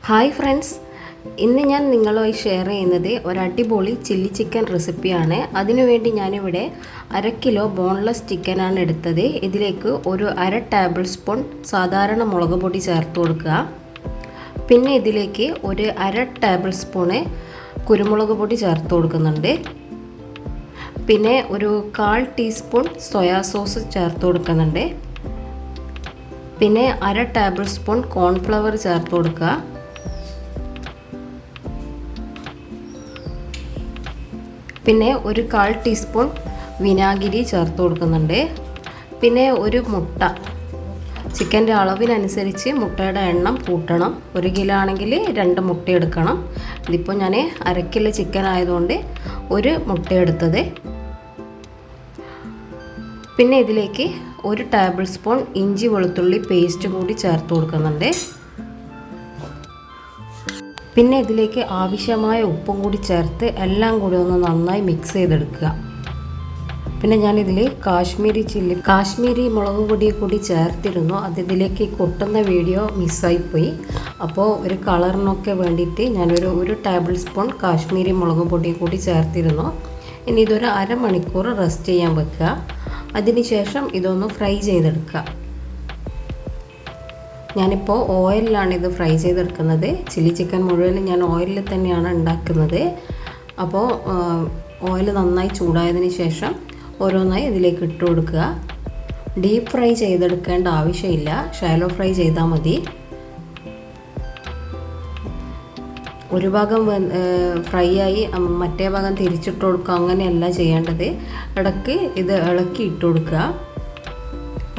Hi friends, ഇന്ന് ഞാൻ നിങ്ങളുമായി ഷെയർ ചെയ്യുന്നത് ഒരു അടിപൊളി ചില്ലി ചിക്കൻ റെസിപ്പിയാണ്. അതിനുവേണ്ടി ഞാനിവിടെ 1/2 കിലോ ബോൺലെസ് ചിക്കനാണ് എടുത്തത്. ഇതിലേക്ക് ഒരു 1/2 ടേബിൾ സ്പൂൺ സാധാരണ മുളക് പൊടി ചേർത്ത് കൊടുക്കുക. പിന്നെ ഇതിലേക്ക് ഒരു 1/2 ടേബിൾ സ്പൂണ് കുരുമുളക് പൊടി ചേർത്ത് കൊടുക്കുന്നുണ്ട്. പിന്നെ ഒരു 1/4 ടീസ്പൂൺ സോയാ സോസ് ചേർത്ത് കൊടുക്കുന്നുണ്ട്. പിന്നെ 1/2 ടേബിൾ സ്പൂൺ കോൺഫ്ലവർ ചേർത്ത് കൊടുക്കുക. പിന്നെ ഒരു 1/4 ടീസ്പൂൺ വിനാഗിരി ചേർത്ത് കൊടുക്കുന്നുണ്ട്. പിന്നെ ഒരു മുട്ട, ചിക്കൻ്റെ അളവിനനുസരിച്ച് മുട്ടയുടെ എണ്ണം കൂട്ടണം. 1 കിലോ ആണെങ്കിൽ 2 മുട്ട എടുക്കണം. ഇതിപ്പോൾ ഞാൻ 1/2 കിലോ ചിക്കൻ ആയതുകൊണ്ട് 1 മുട്ട എടുത്തത്. പിന്നെ ഇതിലേക്ക് 1 ടേബിൾ സ്പൂൺ ഇഞ്ചി വെളുത്തുള്ളി പേസ്റ്റ് കൂടി ചേർത്ത് കൊടുക്കുന്നുണ്ട്. പിന്നെ ഇതിലേക്ക് ആവശ്യമായ ഉപ്പും കൂടി ചേർത്ത് എല്ലാം കൂടി ഒന്ന് നന്നായി മിക്സ് ചെയ്തെടുക്കുക. പിന്നെ ഞാനിതിൽ കാശ്മീരി മുളക് പൊടി കൂടി ചേർത്തിരുന്നു. ഇതിലേക്ക് കൊട്ടുന്ന വീഡിയോ മിസ്സായിപ്പോയി. അപ്പോൾ ഒരു കളറിനൊക്കെ വേണ്ടിയിട്ട് ഞാനൊരു 1 ടേബിൾ സ്പൂൺ കാശ്മീരി മുളക് പൊടി കൂടി ചേർത്തിരുന്നു. ഇനി ഇതൊരു അരമണിക്കൂർ റെസ്റ്റ് ചെയ്യാൻ വെക്കുക. അതിനുശേഷം ഇതൊന്ന് ഫ്രൈ ചെയ്തെടുക്കുക. ഞാനിപ്പോൾ ഓയിലിലാണ് ഇത് ഫ്രൈ ചെയ്തെടുക്കുന്നത്. ചില്ലി ചിക്കൻ മുഴുവനും ഞാൻ ഓയിലിൽ തന്നെയാണ് ഉണ്ടാക്കുന്നത്. അപ്പോൾ ഓയിൽ നന്നായി ചൂടായതിന് ശേഷം ഓരോന്നായി ഇതിലേക്ക് ഇട്ട് കൊടുക്കുക. ഡീപ്പ് ഫ്രൈ ചെയ്തെടുക്കേണ്ട ആവശ്യമില്ല, ഷാലോ ഫ്രൈ ചെയ്താൽ മതി. ഒരു ഭാഗം ഫ്രൈ ആയി മറ്റേ ഭാഗം തിരിച്ചിട്ട് കൊടുക്കുക, അങ്ങനെയല്ല ചെയ്യേണ്ടത്. ഇടയ്ക്ക് ഇത് ഇളക്കി ഇട്ട് കൊടുക്കുക.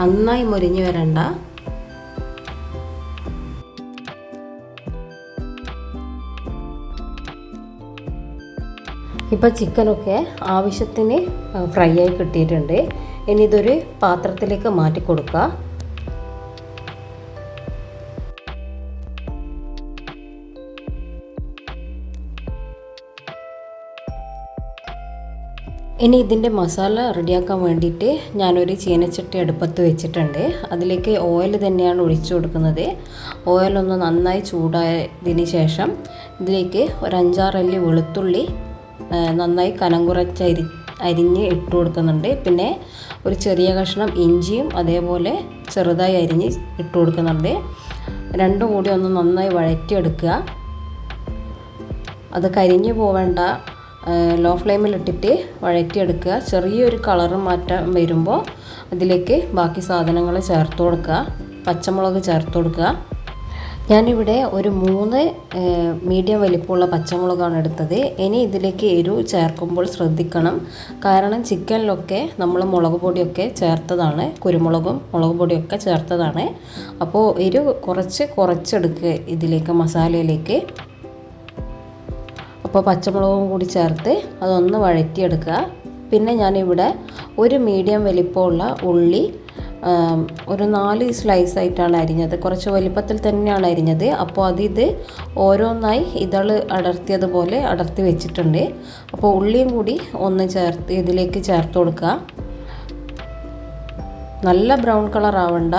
നന്നായി മൊരിഞ്ഞ് വരണ്ട. ഇപ്പോൾ ചിക്കനൊക്കെ ആവശ്യത്തിന് ഫ്രൈ ആയി കിട്ടിയിട്ടുണ്ട്. ഇനി ഇതൊരു പാത്രത്തിലേക്ക് മാറ്റി കൊടുക്കുക. ഇനി ഇതിൻ്റെ മസാല റെഡിയാക്കാൻ വേണ്ടിയിട്ട് ഞാനൊരു ചീനച്ചട്ടി അടുപ്പത്ത് വെച്ചിട്ടുണ്ട്. അതിലേക്ക് ഓയിൽ തന്നെയാണ് ഒഴിച്ചു കൊടുക്കുന്നത്. ഓയിലൊന്ന് നന്നായി ചൂടായതിന് ശേഷം ഇതിലേക്ക് ഒരു 5-6 അല്ലി വെളുത്തുള്ളി നന്നായി കനം കുറച്ച് അരിഞ്ഞ് ഇട്ട് കൊടുക്കുന്നുണ്ട്. പിന്നെ ഒരു ചെറിയ കഷ്ണം ഇഞ്ചിയും അതേപോലെ ചെറുതായി അരിഞ്ഞ് ഇട്ട് കൊടുക്കുന്നുണ്ട്. രണ്ടും കൂടി ഒന്ന് നന്നായി വഴറ്റിയെടുക്കുക. അത് കരിഞ്ഞു പോവേണ്ട, ലോ ഫ്ലെയിമിലിട്ടിട്ട് വഴറ്റിയെടുക്കുക. ചെറിയൊരു കളറ് മാറ്റം വരുമ്പോൾ അതിലേക്ക് ബാക്കി സാധനങ്ങൾ ചേർത്ത് കൊടുക്കുക. പച്ചമുളക് ചേർത്ത് കൊടുക്കുക. ഞാനിവിടെ ഒരു 3 മീഡിയം വലിപ്പമുള്ള പച്ചമുളകാണ് എടുത്തത്. ഇനി ഇതിലേക്ക് എരിവ് ചേർക്കുമ്പോൾ ശ്രദ്ധിക്കണം. കാരണം ചിക്കനിലൊക്കെ നമ്മൾ മുളക് പൊടിയൊക്കെ ചേർത്തതാണ്, കുരുമുളകും മുളക് പൊടിയൊക്കെ ചേർത്തതാണ്. അപ്പോൾ എരിവ് കുറച്ചെടുക്കുക ഇതിലേക്ക്, മസാലയിലേക്ക്. അപ്പോൾ പച്ചമുളകും കൂടി ചേർത്ത് അതൊന്ന് വഴറ്റിയെടുക്കുക. പിന്നെ ഞാനിവിടെ ഒരു മീഡിയം വലിപ്പമുള്ള ഉള്ളി ഒരു 4 സ്ലൈസായിട്ടാണ് അരിഞ്ഞത്. കുറച്ച് വലിപ്പത്തിൽ തന്നെയാണ് അരിഞ്ഞത്. അപ്പോൾ ഇത് ഓരോന്നായി അടർത്തിയതുപോലെ അടർത്തി വെച്ചിട്ടുണ്ട്. അപ്പോൾ ഉള്ളിയും കൂടി ഒന്ന് ഇതിലേക്ക് ചേർത്ത് കൊടുക്കുക. നല്ല ബ്രൗൺ കളർ ആവണ്ട,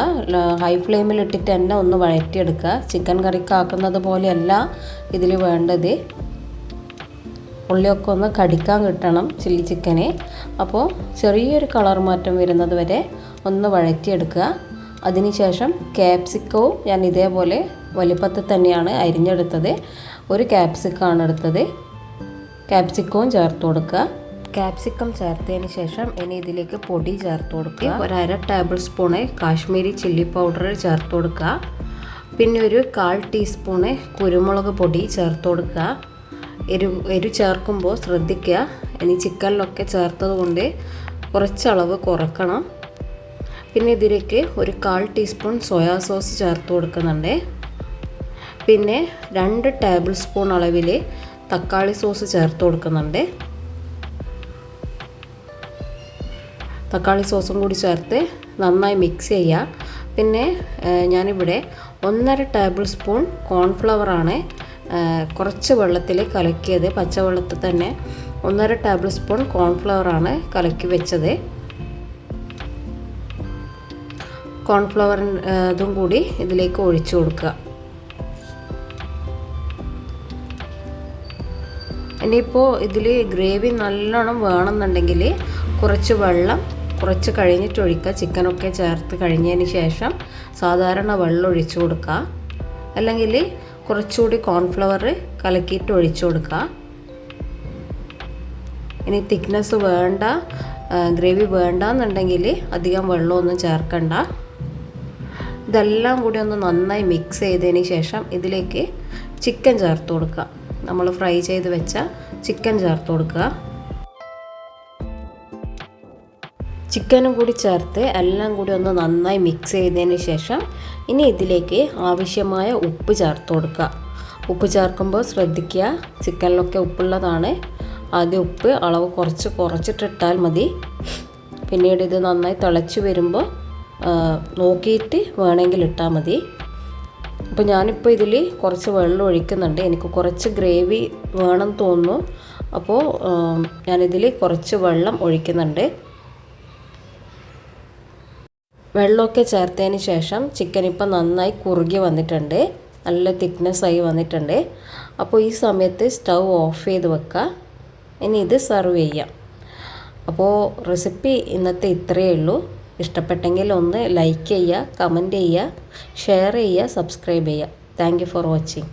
ഹൈ ഫ്ലെയിമിൽ ഇട്ടിട്ട് തന്നെ ഒന്ന് വഴറ്റിയെടുക്കുക. ചിക്കൻ കറിക്ക് ആക്കുന്നത് പോലെയല്ല ഇതിൽ വേണ്ടത്. ഉള്ളിയൊക്കെ ഒന്ന് കടിക്കാൻ കിട്ടണം ചില്ലി ചിക്കന്. അപ്പോൾ ചെറിയൊരു കളർ മാറ്റം വരുന്നത് വരെ ഒന്ന് വഴറ്റിയെടുക്കുക. അതിനുശേഷം ക്യാപ്സിക്കവും ഞാൻ ഇതേപോലെ വലിപ്പത്തിൽ തന്നെയാണ് അരിഞ്ഞെടുത്തത്. ഒരു ക്യാപ്സിക്കമാണ് എടുത്തത്. ക്യാപ്സിക്കവും ചേർത്ത് കൊടുക്കുക. ക്യാപ്സിക്കം ചേർത്തതിന് ശേഷം ഇനി ഇതിലേക്ക് പൊടി ചേർത്ത് കൊടുക്കുക. ഒരു 1/2 table spoon Kashmiri chilli powder ചേർത്ത് കൊടുക്കുക. പിന്നെ ഒരു 1/4 ടീസ്പൂണ് കുരുമുളക് പൊടി ചേർത്ത് കൊടുക്കുക. എരിവ് ചേർക്കുമ്പോൾ ശ്രദ്ധിക്കുക. ഇനി ചിക്കനിലൊക്കെ ചേർത്തത് കൊണ്ട് കുറച്ചളവ് കുറക്കണം. പിന്നെ ഇതിലേക്ക് ഒരു 1/4 ടീസ്പൂൺ സോയാ സോസ് ചേർത്ത് കൊടുക്കുന്നുണ്ട്. പിന്നെ 2 ടേബിൾ സ്പൂൺ അളവിൽ തക്കാളി സോസ് ചേർത്ത് കൊടുക്കുന്നുണ്ട്. തക്കാളി സോസും കൂടി ചേർത്ത് നന്നായി മിക്സ് ചെയ്യുക. പിന്നെ ഞാനിവിടെ 1.5 ടേബിൾ സ്പൂൺ കോൺഫ്ലവറാണ് കുറച്ച് വെള്ളത്തിൽ കലക്കിയത്. പച്ചവെള്ളത്തിൽ തന്നെ 1.5 ടേബിൾ സ്പൂൺ കോൺഫ്ലവറാണ് കലക്കി വെച്ചത്. കോൺഫ്ലവർ ഇതും കൂടി ഇതിലേക്ക് ഒഴിച്ചു കൊടുക്കുക. ഇനിയിപ്പോൾ ഇതിൽ ഗ്രേവി നല്ലോണം വേണമെന്നുണ്ടെങ്കിൽ കുറച്ച് വെള്ളം കുറച്ച് കഴിഞ്ഞിട്ട് ഒഴിക്കുക. ചിക്കനൊക്കെ ചേർത്ത് കഴിഞ്ഞതിന് ശേഷം സാധാരണ വെള്ളം ഒഴിച്ചു കൊടുക്കുക. അല്ലെങ്കിൽ കുറച്ചുകൂടി കോൺഫ്ലവർ കലക്കിയിട്ട് ഒഴിച്ചു കൊടുക്കുക. ഇനി തിക്നെസ് വേണ്ട, ഗ്രേവി വേണ്ടെന്നുണ്ടെങ്കിൽ അധികം വെള്ളമൊന്നും ചേർക്കണ്ട. ഇതെല്ലാം കൂടി ഒന്ന് നന്നായി മിക്സ് ചെയ്തതിന് ശേഷം ഇതിലേക്ക് ചിക്കൻ ചേർത്ത് കൊടുക്കുക. നമ്മൾ ഫ്രൈ ചെയ്ത് വെച്ച ചിക്കൻ ചേർത്ത് കൊടുക്കുക. ചിക്കനും കൂടി ചേർത്ത് എല്ലാം കൂടി ഒന്ന് നന്നായി മിക്സ് ചെയ്തതിന് ശേഷം ഇനി ഇതിലേക്ക് ആവശ്യമായ ഉപ്പ് ചേർത്ത് കൊടുക്കുക. ഉപ്പ് ചേർക്കുമ്പോൾ ശ്രദ്ധിക്കുക, ചിക്കനിലൊക്കെ ഉപ്പുള്ളതാണ്. ആദ്യം ഉപ്പ് അളവ് കുറച്ചിട്ടിട്ടാൽ മതി. പിന്നീട് ഇത് നന്നായി തിളച്ച് വരുമ്പോൾ നോക്കിയിട്ട് വേണമെങ്കിൽ ഇട്ടാൽ മതി. അപ്പോൾ ഞാനിപ്പോൾ ഇതിൽ കുറച്ച് വെള്ളം ഒഴിക്കുന്നുണ്ട്. എനിക്ക് കുറച്ച് ഗ്രേവി വേണം തോന്നുന്നു. അപ്പോൾ ഞാനിതിൽ കുറച്ച് വെള്ളം ഒഴിക്കുന്നുണ്ട്. വെള്ളമൊക്കെ ചേർത്തതിന് ശേഷം ചിക്കൻ ഇപ്പം നന്നായി കുറുകി വന്നിട്ടുണ്ട്, നല്ല തിക്നെസ്സായി വന്നിട്ടുണ്ട്. അപ്പോൾ ഈ സമയത്ത് സ്റ്റൗ ഓഫ് ചെയ്ത് വെക്കുക. ഇനി ഇത് സെർവ് ചെയ്യാം. അപ്പോൾ റെസിപ്പി ഇന്നത്തെ ഇത്രയേ ഉള്ളൂ. ഇഷ്ടപ്പെട്ടെങ്കിൽ ഒന്ന് ലൈക്ക് ചെയ്യുക, കമൻറ്റ് ചെയ്യുക, ഷെയർ ചെയ്യുക, സബ്സ്ക്രൈബ് ചെയ്യുക. Thank you for watching.